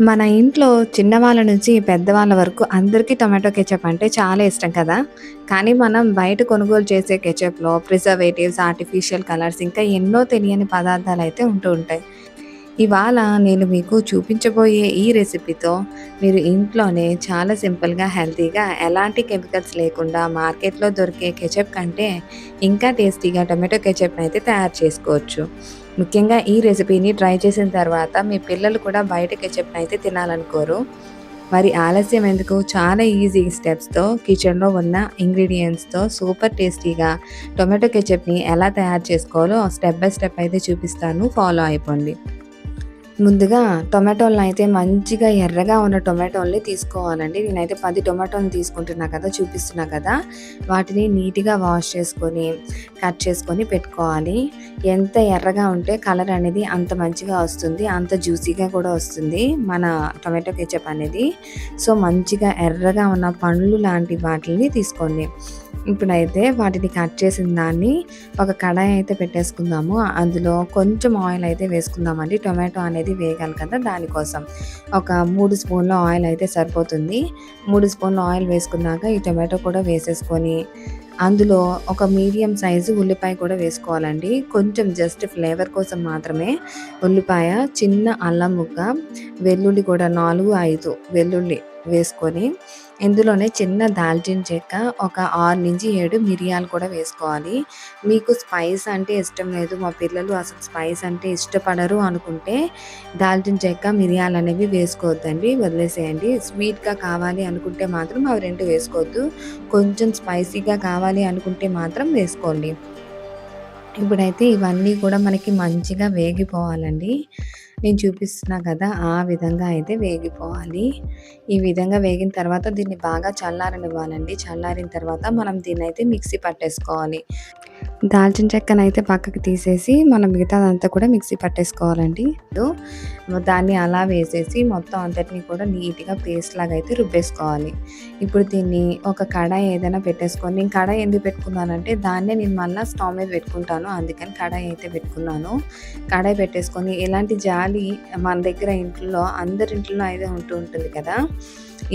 మన ఇంట్లో చిన్నవాళ్ళ నుంచి పెద్దవాళ్ళ వరకు అందరికీ టొమాటో కెచప్ అంటే చాలా ఇష్టం కదా! కానీ మనం బయట కొనుగోలు చేసే కెచప్‌లో ప్రిజర్వేటివ్స్, ఆర్టిఫిషియల్ కలర్స్ ఇంకా ఎన్నో తెలియని పదార్థాలైతే ఉంటూ ఉంటాయి. ఇవాళ నేను మీకు చూపించబోయే ఈ రెసిపీతో మీరు ఇంట్లోనే చాలా సింపుల్‌గా, హెల్తీగా ఎలాంటి కెమికల్స్ లేకుండా మార్కెట్‌లో దొరికే కెచప్ కంటే ఇంకా టేస్టీగా టొమాటో కెచప్‌నయితే తయారు చేసుకోవచ్చు. ముఖ్యంగా ఈ రెసిపీని ట్రై చేసిన తర్వాత మీ పిల్లలు కూడా బయట కెచప్‌నయితే తినాలనుకోరు. మరి ఆలస్యం ఎందుకు? చాలా ఈజీ స్టెప్స్‌తో కిచెన్‌లో ఉన్న ఇంగ్రీడియెంట్స్‌తో సూపర్ టేస్టీగా టొమాటో కెచప్‌ని ఎలా తయారు చేసుకోవాలో స్టెప్ బై స్టెప్ అయితే చూపిస్తాను. ఫాలో అయిపోండి. ముందుగా టొమాటోలనైతే మంచిగా ఎర్రగా ఉన్న టొమాటోల్ని తీసుకోవాలండి. నేనైతే 10 టొమాటోలని తీసుకుంటున్నా కదా! చూపిస్తున్నా కదా! వాటిని నీట్‌గా వాష్ చేసుకొని, కట్ చేసుకొని పెట్టుకోవాలి. ఎంత ఎర్రగా ఉంటే కలర్ అనేది అంత మంచిగా వస్తుంది. అంత జ్యూసీగా కూడా వస్తుంది మన టొమాటో కెచప్ అనేది. సో, మంచిగా ఎర్రగా ఉన్న పండ్లు లాంటి వాటిల్ని తీసుకోండి. ఇప్పుడైతే వాటిని కట్ చేసిన దాన్ని ఒక కడాయి అయితే పెట్టేసుకుందాము. అందులో కొంచెం ఆయిల్ అయితే వేసుకుందామండి. టొమాటో అనేది వేగాలి కదా! దానికోసం. ఒక 3 స్పూన్ల ఆయిల్ అయితే సరిపోతుంది. 3 స్పూన్ల ఆయిల్ వేసుకున్నాక ఈ టొమాటో కూడా వేసేసుకొని, అందులో ఒక మీడియం సైజు ఉల్లిపాయ కూడా వేసుకోవాలండి. కొంచెం జస్ట్ ఫ్లేవర్ కోసం మాత్రమే ఉల్లిపాయ, చిన్న అల్లం ముక్క, వెల్లుల్లి కూడా 4, 5 వెల్లుల్లి వేసుకొని, ఇందులోనే చిన్న దాల్చిన చెక్క, ఒక 6-7 మిరియాలు కూడా వేసుకోవాలి. మీకు స్పైస్ అంటే ఇష్టం లేదు, మా పిల్లలు అసలు స్పైస్ అంటే ఇష్టపడరు అనుకుంటే దాల్చిన చెక్క, మిరియాలనేవి వేసుకోవద్దండి. వదిలేసేయండి. స్వీట్‌గా కావాలి అనుకుంటే మాత్రం అవి 2 వేసుకోవద్దు. కొంచెం స్పైసీగా కావాలి అనుకుంటే మాత్రం వేసుకోండి. ఇప్పుడైతే ఇవన్నీ కూడా మనకి మంచిగా వేగిపోవాలండి. నేను చూపిస్తున్నా కదా! ఆ విధంగా అయితే వేగిపోవాలి. ఈ విధంగా వేగిన తర్వాత దీన్ని బాగా చల్లారనివ్వాలండి. చల్లారిన తర్వాత మనం దీన్నైతే మిక్సీ పట్టేసుకోవాలి. దాల్చిన చెక్కనైతే పక్కకి తీసేసి మనం మిగతాదంతా కూడా మిక్సీ పట్టేసుకోవాలండి. దాన్ని అలా వేసేసి మొత్తం అంతటిని కూడా నీట్‌గా పేస్ట్ లాగా అయితే రుబ్బేసుకోవాలి. ఇప్పుడు దీన్ని ఒక కడాయి ఏదైనా పెట్టేసుకొని, నేను కడాయి ఎందుకు పెట్టుకున్నానంటే దాన్నే నేను మళ్ళా స్టవ్ మీద పెట్టుకుంటాను. అందుకని కడాయి అయితే పెట్టుకున్నాను. కడాయి పెట్టేసుకొని ఎలాంటి జాలి మన దగ్గర ఇంట్లో అందరి ఇంట్లో అయితే ఉంటూ ఉంటుంది కదా!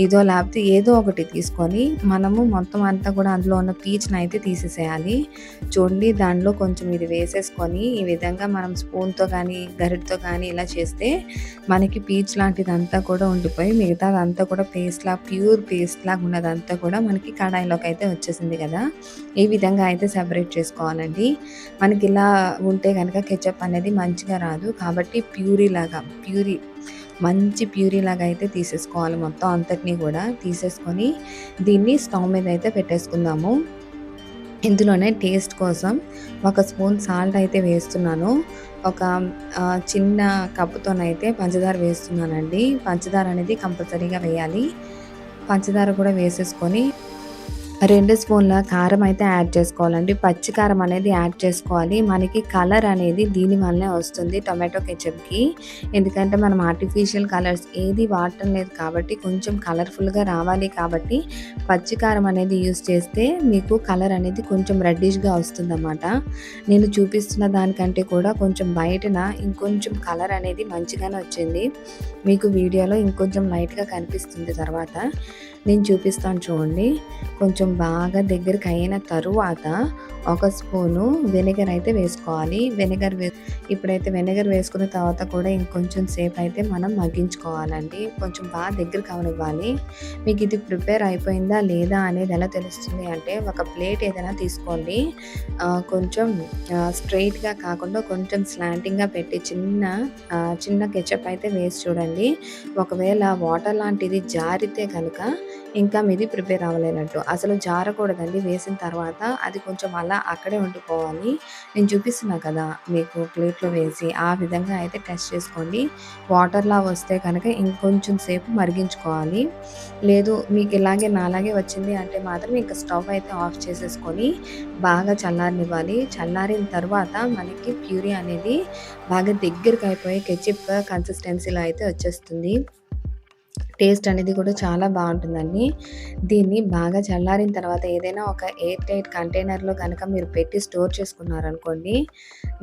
ఇదో లేకపోతే ఏదో ఒకటి తీసుకొని మనము మొత్తం అంతా కూడా అందులో ఉన్న పీచునైతే తీసేసేయాలి. చూడండి, దాంట్లో కొంచెం ఇది వేసేసుకొని ఈ విధంగా మనం స్పూన్‌తో కానీ, గరిటెతో కానీ ఇలా చేస్తే మనకి పీచు లాంటిదంతా కూడా ఉండిపోయి మిగతాదంతా కూడా ప్యూర్ పేస్ట్‌లాగా ఉన్నదంతా కూడా మనకి కడాయిలోకైతే వచ్చేసింది కదా! ఈ విధంగా అయితే సెపరేట్ చేసుకోవాలండి. మనకిలా ఉంటే గనక కెచప్ అనేది మంచిగా రాదు. కాబట్టి మంచి ప్యూరీలాగా అయితే తీసేసుకోవాలి. మొత్తం అంతటిని కూడా తీసేసుకొని దీన్ని స్టవ్ మీద అయితే పెట్టేసుకుందాము. ఇందులోనే టేస్ట్ కోసం ఒక స్పూన్ సాల్ట్ అయితే వేస్తున్నాను. ఒక చిన్న కప్పుతోనైతే పంచదార వేస్తున్నానండి. పంచదార అనేది కంపల్సరీగా వేయాలి. పంచదార కూడా వేసేసుకొని 2 స్పూన్ల కారం అయితే యాడ్ చేసుకోవాలండి. పచ్చి కారం అనేది యాడ్ చేసుకోవాలి. మనకి కలర్ అనేది దీని వల్లనే వస్తుంది టొమాటో కెచప్‌కి. ఎందుకంటే మనం ఆర్టిఫిషియల్ కలర్స్ ఏది వాడటం లేదు కాబట్టి కొంచెం కలర్‌ఫుల్‌గా రావాలి కాబట్టి పచ్చి కారం అనేది యూజ్ చేస్తే మీకు కలర్ అనేది కొంచెం రెడ్డిష్‌గా వస్తుందన్నమాట. నేను చూపిస్తున్న దానికంటే కూడా కొంచెం బయటన ఇంకొంచెం కలర్ అనేది మంచిగానే వచ్చింది. మీకు వీడియోలో ఇంకొంచెం లైట్‌గా కనిపిస్తుంది తర్వాత. నేను చూపిస్తాను చూడండి. కొంచెం బాగా దగ్గరికి అయిన తరువాత ఒక స్పూను వెనిగర్ అయితే వేసుకోవాలి. ఇప్పుడైతే వెనిగర్ వేసుకున్న తర్వాత కూడా ఇంకొంచెం సేపు అయితే మనం మగ్గించుకోవాలండి. కొంచెం బాగా దగ్గరికి అవ్వనివ్వాలి. మీకు ఇది ప్రిపేర్ అయిపోయిందా లేదా అనేది ఎలా తెలుస్తుంది అంటే ఒక ప్లేట్ ఏదైనా తీసుకోండి. కొంచెం స్ట్రెయిట్‌గా కాకుండా కొంచెం స్లాంటింగ్‌గా పెట్టి చిన్న కెచప్ అయితే వేసి చూడండి. ఒకవేళ వాటర్ లాంటిది జారితే కనుక ఇంకా మీది ప్రిపేర్ అవ్వలేనట్టు. అసలు జారకూడదండి. వేసిన తర్వాత అది కొంచెం అలా అక్కడే ఉండిపోవాలి. నేను చూపిస్తున్నా కదా మీకు ప్లేట్‌లో వేసి, ఆ విధంగా అయితే టెస్ట్ చేసుకోండి. వాటర్‌లా వస్తే కనుక ఇంకొంచెం సేపు మరిగించుకోవాలి. లేదు మీకు ఇలాగే నాలాగే వచ్చింది అంటే మాత్రం ఇంక స్టవ్ అయితే ఆఫ్ చేసేసుకొని బాగా చల్లారనివ్వాలి. చల్లారిన తర్వాత మనకి ప్యూరీ అనేది బాగా దగ్గరికి అయిపోయి కెచప్ కన్సిస్టెన్సీలో అయితే వచ్చేస్తుంది. టేస్ట్ అనేది కూడా చాలా బావుంటుందండి. దీన్ని బాగా చల్లారిన తర్వాత ఏదైనా ఒక ఎయిర్ టైట్ కంటైనర్‌లో గనక మీరు పెట్టి స్టోర్ చేసుకున్నారనుకోండి,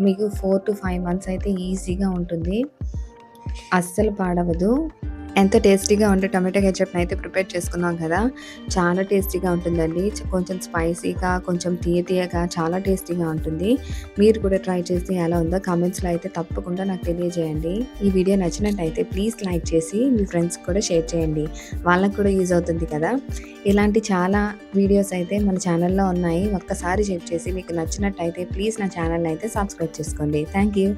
మీకు 4-5 మంత్స్ అయితే ఈజీగా ఉంటుంది. అస్సలు పాడవదు. ఎంతో టేస్టీగా ఉండే టొమాటో కెచప్‌ని అయితే ప్రిపేర్ చేసుకున్నాం కదా! చాలా టేస్టీగా ఉంటుందండి. కొంచెం స్పైసీగా, కొంచెం తియ్యగా చాలా టేస్టీగా ఉంటుంది. మీరు కూడా ట్రై చేసి ఎలా ఉందో కామెంట్స్‌లో అయితే తప్పకుండా నాకు తెలియజేయండి. ఈ వీడియో నచ్చినట్టయితే ప్లీజ్ లైక్ చేసి మీ ఫ్రెండ్స్‌కి కూడా షేర్ చేయండి. వాళ్ళకి కూడా యూజ్ అవుతుంది కదా! ఇలాంటి చాలా వీడియోస్ అయితే మన ఛానల్‌లో ఉన్నాయి. ఒక్కసారి చెక్ చేసి మీకు నచ్చినట్టయితే ప్లీజ్ నా ఛానల్‌ని అయితే సబ్స్క్రైబ్ చేసుకోండి. Thank you.